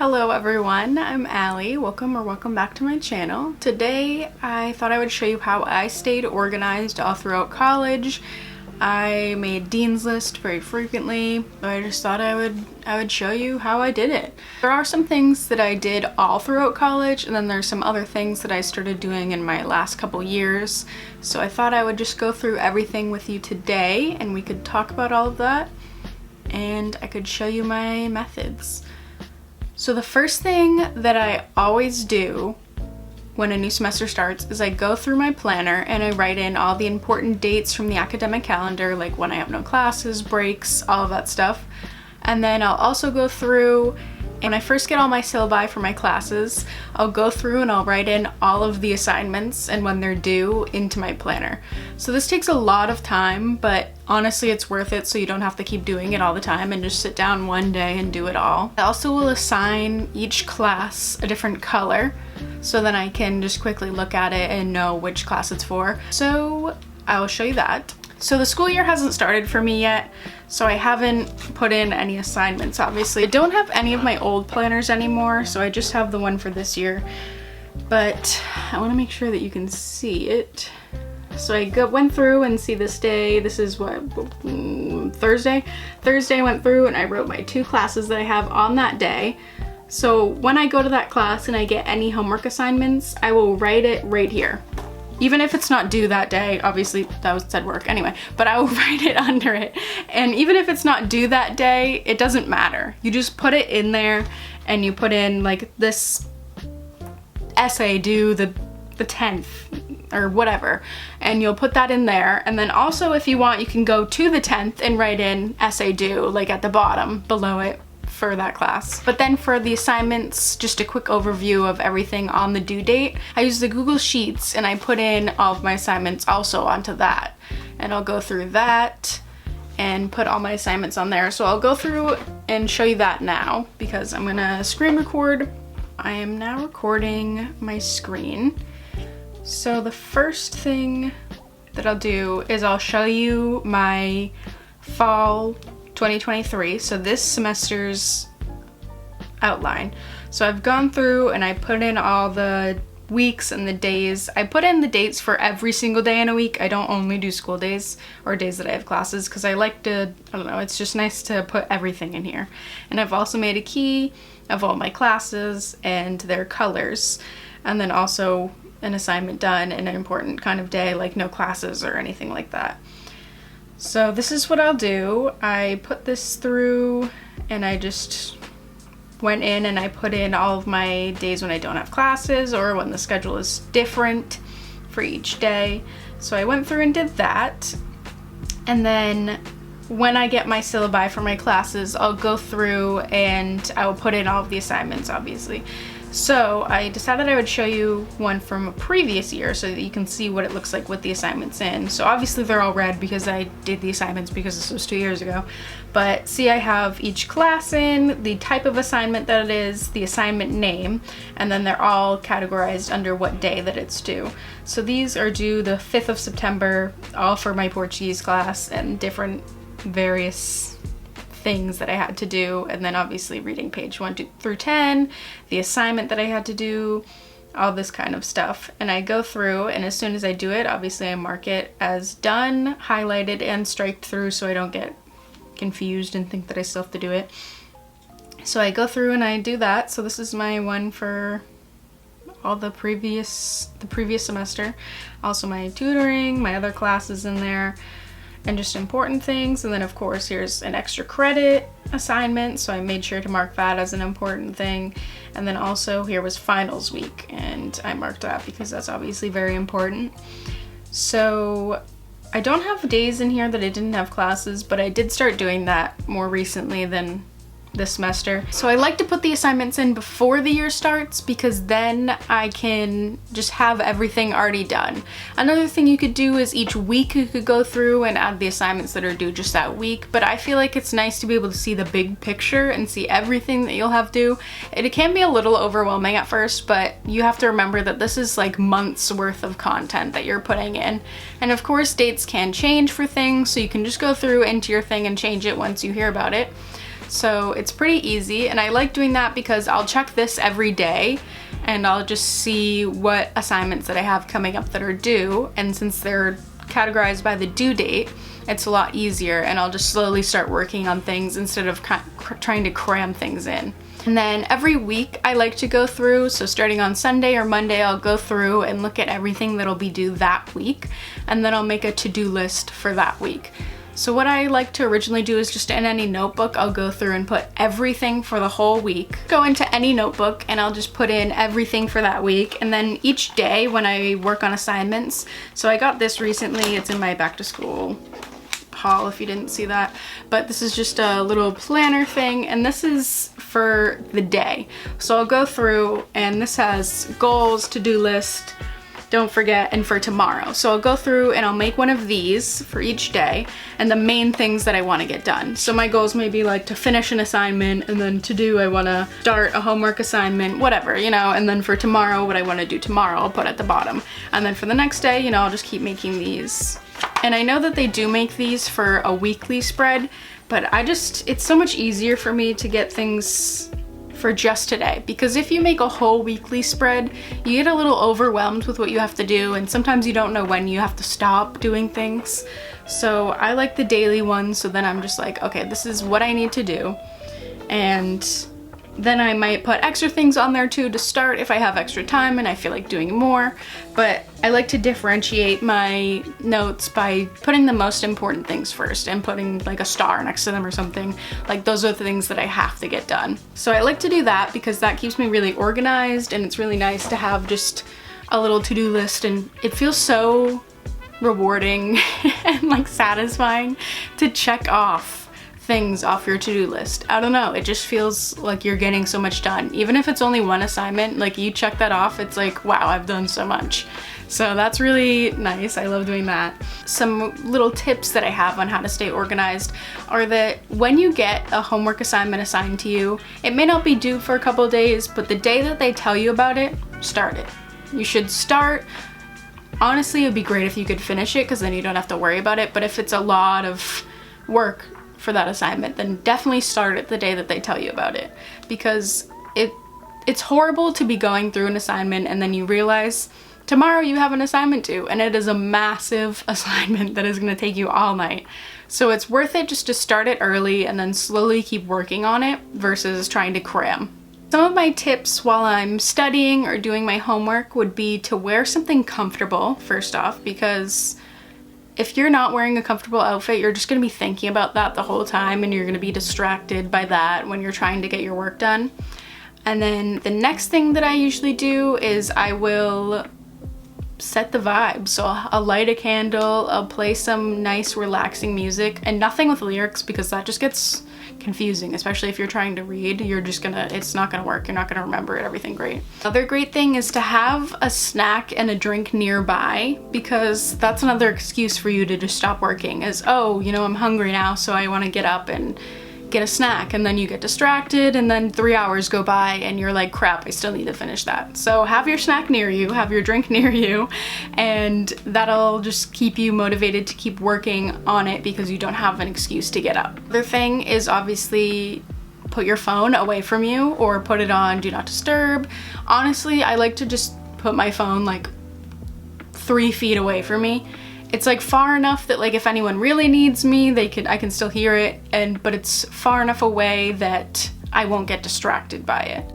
Hello everyone, I'm Allie. Welcome back to my channel. Today I thought I would show you how I stayed organized all throughout college. I made Dean's List very frequently, but I just thought I would show you how I did it. There are some things that I did all throughout college, and then there's some other things that I started doing in my last couple years. So I thought I would just go through everything with you today and we could talk about all of that and I could show you my methods. So the first thing that I always do when a new semester starts is I go through my planner and I write in all the important dates from the academic calendar, like when I have no classes, breaks, all of that stuff. And then I'll also go through, and when I first get all my syllabi for my classes, I'll go through and I'll write in all of the assignments and when they're due into my planner. So this takes a lot of time, but honestly it's worth it so you don't have to keep doing it all the time and just sit down one day and do it all. I also will assign each class a different color so then I can just quickly look at it and know which class it's for. So I will show you that. So the school year hasn't started for me yet, so I haven't put in any assignments, obviously. I don't have any of my old planners anymore, so I just have the one for this year. But I want to make sure that you can see it. So I went through and see this day. This is what, Thursday? Thursday I went through and I wrote my 2 classes that I have on that day. So when I go to that class and I get any homework assignments, I will write it right here. Even if it's not due that day, obviously that was said work anyway, but I will write it under it. And even if it's not due that day, it doesn't matter. You just put it in there and you put in like this essay due the 10th or whatever, and you'll put that in there. And then also if you want, you can go to the 10th and write in essay due like at the bottom below it for that class. But then for the assignments, just a quick overview of everything on the due date. I use the Google Sheets and I put in all of my assignments also onto that. And I'll go through that and put all my assignments on there. So I'll go through and show you that now because I'm gonna screen record. I am now recording my screen. So the first thing that I'll do is I'll show you my fall 2023, so this semester's outline. So I've gone through and I put in all the weeks and the days. I put in the dates for every single day in a week. I don't only do school days or days that I have classes because I like to, I don't know, it's just nice to put everything in here. And I've also made a key of all my classes and their colors, and then also an assignment done in an important kind of day like no classes or anything like that. So this is what I'll do. I put this through and I just went in and I put in all of my days when I don't have classes or when the schedule is different for each day. So I went through and did that. And then when I get my syllabi for my classes, I'll go through and I will put in all of the assignments, obviously. So I decided I would show you one from a previous year so that you can see what it looks like with the assignments in. So obviously they're all red because I did the assignments because this was 2 years ago. But see, I have each class in, the type of assignment that it is, the assignment name, and then they're all categorized under what day that it's due. So these are due the 5th of September, all for my Portuguese class and different various things that I had to do, and then obviously reading page 1 through 10, the assignment that I had to do, all this kind of stuff. And I go through, and as soon as I do it, obviously I mark it as done, highlighted, and striked through so I don't get confused and think that I still have to do it. So I go through and I do that. So this is my one for all the previous semester. Also my tutoring, my other classes in there, and just important things. And then of course here's an extra credit assignment, so I made sure to mark that as an important thing. And then also here was finals week, and I marked that because that's obviously very important. So I don't have days in here that I didn't have classes, but I did start doing that more recently than this semester. So I like to put the assignments in before the year starts because then I can just have everything already done. Another thing you could do is each week you could go through and add the assignments that are due just that week, but I feel like it's nice to be able to see the big picture and see everything that you'll have due. It can be a little overwhelming at first, but you have to remember that this is like months worth of content that you're putting in. And of course dates can change for things, so you can just go through into your thing and change it once you hear about it. So it's pretty easy, and I like doing that because I'll check this every day and I'll just see what assignments that I have coming up that are due, and since they're categorized by the due date, it's a lot easier, and I'll just slowly start working on things instead of trying to cram things in. And then every week I like to go through, so starting on Sunday or Monday, I'll go through and look at everything that'll be due that week, and then I'll make a to-do list for that week. So what I like to originally do is just in any notebook, I'll go through and put everything for the whole week. Go into any notebook and I'll just put in everything for that week. And then each day when I work on assignments, so I got this recently, it's in my back to school haul if you didn't see that, but this is just a little planner thing, and this is for the day. So I'll go through and this has goals, to-do list, don't forget, and for tomorrow. So I'll go through and I'll make one of these for each day and the main things that I want to get done. So my goals may be like to finish an assignment, and then to do, I want to start a homework assignment, whatever, you know, and then for tomorrow, what I want to do tomorrow, I'll put at the bottom. And then for the next day, you know, I'll just keep making these. And I know that they do make these for a weekly spread, but it's so much easier for me to get things for just today, because if you make a whole weekly spread, you get a little overwhelmed with what you have to do, and sometimes you don't know when you have to stop doing things. So I like the daily ones, so then I'm just like, okay, this is what I need to do, and then I might put extra things on there too to start if I have extra time and I feel like doing more. But I like to differentiate my notes by putting the most important things first and putting like a star next to them or something. Like those are the things that I have to get done. So I like to do that because that keeps me really organized, and it's really nice to have just a little to-do list, and it feels so rewarding and like satisfying to check off things off your to-do list. I don't know, it just feels like you're getting so much done. Even if it's only one assignment, like you check that off, it's like, wow, I've done so much. So that's really nice. I love doing that. Some little tips that I have on how to stay organized are that when you get a homework assignment assigned to you, it may not be due for a couple of days, but the day that they tell you about it, start it. You should start. Honestly, it would be great if you could finish it, because then you don't have to worry about it. But if it's a lot of work for that assignment, then definitely start it the day that they tell you about it, because it's horrible to be going through an assignment and then you realize tomorrow you have an assignment due, and it is a massive assignment that is going to take you all night. So it's worth it just to start it early and then slowly keep working on it versus trying to cram. Some of my tips while I'm studying or doing my homework would be to wear something comfortable first off, because if you're not wearing a comfortable outfit, you're just gonna be thinking about that the whole time, and you're gonna be distracted by that when you're trying to get your work done. And then the next thing that I usually do is I will set the vibe. So I'll light a candle, I'll play some nice relaxing music, and nothing with lyrics, because that just gets confusing, especially if you're trying to read. It's not gonna work. You're not gonna remember everything great. Another great thing is to have a snack and a drink nearby, because that's another excuse for you to just stop working, is, oh, you know, I'm hungry now, so I want to get up and get a snack, and then you get distracted, and then 3 hours go by and you're like, crap, I still need to finish that. So have your snack near you, have your drink near you, and that'll just keep you motivated to keep working on it, because you don't have an excuse to get up. The thing is, obviously, put your phone away from you or put it on do not disturb. Honestly, I like to just put my phone like 3 feet away from me. It's like far enough that like if anyone really needs me, I can still hear it, but it's far enough away that I won't get distracted by it.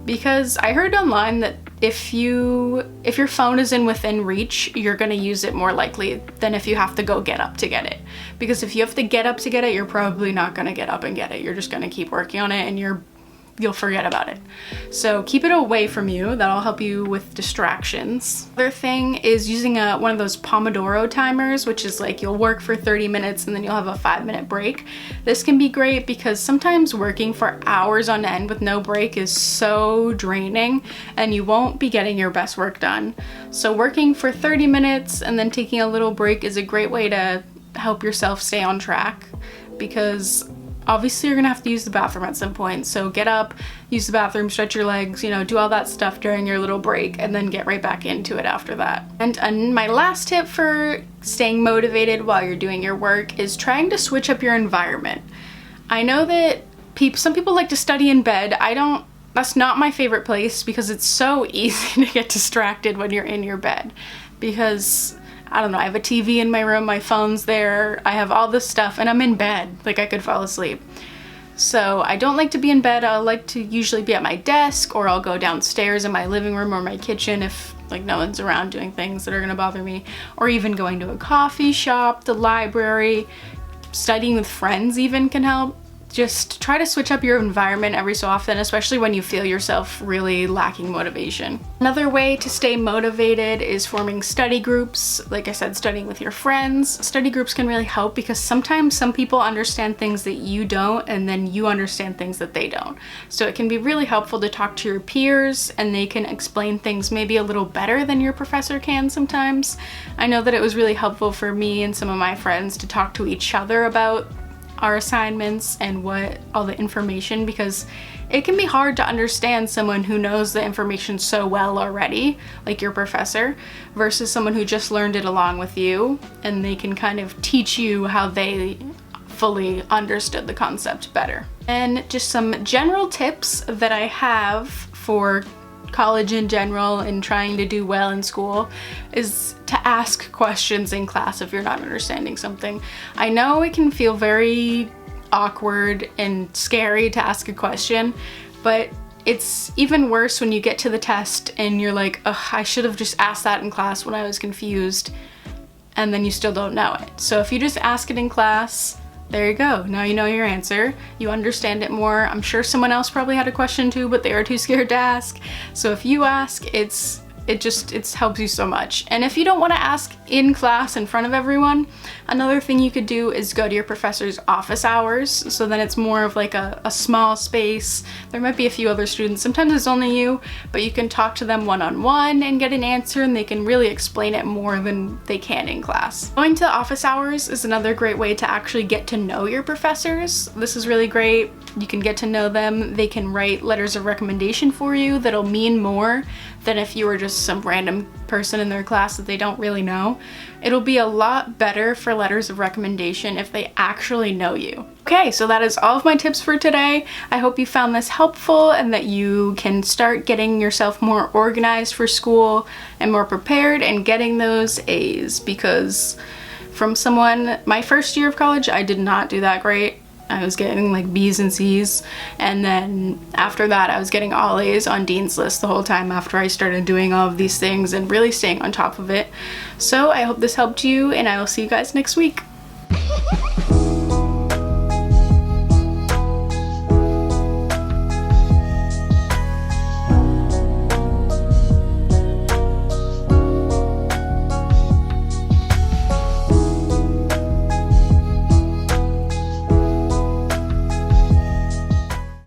Because I heard online that if your phone is within reach, you're gonna use it more likely than if you have to go get up to get it. Because if you have to get up to get it, you're probably not gonna get up and get it. You're just gonna keep working on it, and you'll forget about it. So keep it away from you. That'll help you with distractions. Other thing is using one of those Pomodoro timers, which is like you'll work for 30 minutes and then you'll have a 5-minute break. This can be great because sometimes working for hours on end with no break is so draining, and you won't be getting your best work done. So working for 30 minutes and then taking a little break is a great way to help yourself stay on track, because obviously you're gonna have to use the bathroom at some point. So get up, use the bathroom, stretch your legs, you know, do all that stuff during your little break, and then get right back into it after that. And my last tip for staying motivated while you're doing your work is trying to switch up your environment. I know that some people like to study in bed. That's not my favorite place because it's so easy to get distracted when you're in your bed. Because, I don't know, I have a TV in my room, my phone's there, I have all this stuff, and I'm in bed. Like, I could fall asleep. So I don't like to be in bed. I like to usually be at my desk, or I'll go downstairs in my living room or my kitchen if like no one's around doing things that are gonna bother me, or even going to a coffee shop, the library, studying with friends even can help. Just try to switch up your environment every so often, especially when you feel yourself really lacking motivation. Another way to stay motivated is forming study groups. Like I said, studying with your friends. Study groups can really help because sometimes some people understand things that you don't, and then you understand things that they don't. So it can be really helpful to talk to your peers, and they can explain things maybe a little better than your professor can sometimes. I know that it was really helpful for me and some of my friends to talk to each other about our assignments and what all the information, because it can be hard to understand someone who knows the information so well already, like your professor, versus someone who just learned it along with you, and they can kind of teach you how they fully understood the concept better. And just some general tips that I have for college in general and trying to do well in school is to ask questions in class if you're not understanding something. I know it can feel very awkward and scary to ask a question, but it's even worse when you get to the test and you're like, ugh, I should have just asked that in class when I was confused, and then you still don't know it. So if you just ask it in class, there you go. Now you know your answer. You understand it more. I'm sure someone else probably had a question too, but they are too scared to ask. So if you ask, it helps you so much. And if you don't want to ask in class in front of everyone, another thing you could do is go to your professor's office hours. So then it's more of like a small space. There might be a few other students. Sometimes it's only you, but you can talk to them one-on-one and get an answer, and they can really explain it more than they can in class. Going to the office hours is another great way to actually get to know your professors. This is really great. You can get to know them. They can write letters of recommendation for you that'll mean more than if you were just some random person in their class that they don't really know. It'll be a lot better for letters of recommendation if they actually know you. Okay, so that is all of my tips for today. I hope you found this helpful and that you can start getting yourself more organized for school and more prepared and getting those A's, because from someone, my first year of college, I did not do that great. I was getting like B's and C's, and then after that I was getting all A's on Dean's List the whole time after I started doing all of these things and really staying on top of it. So I hope this helped you, and I will see you guys next week.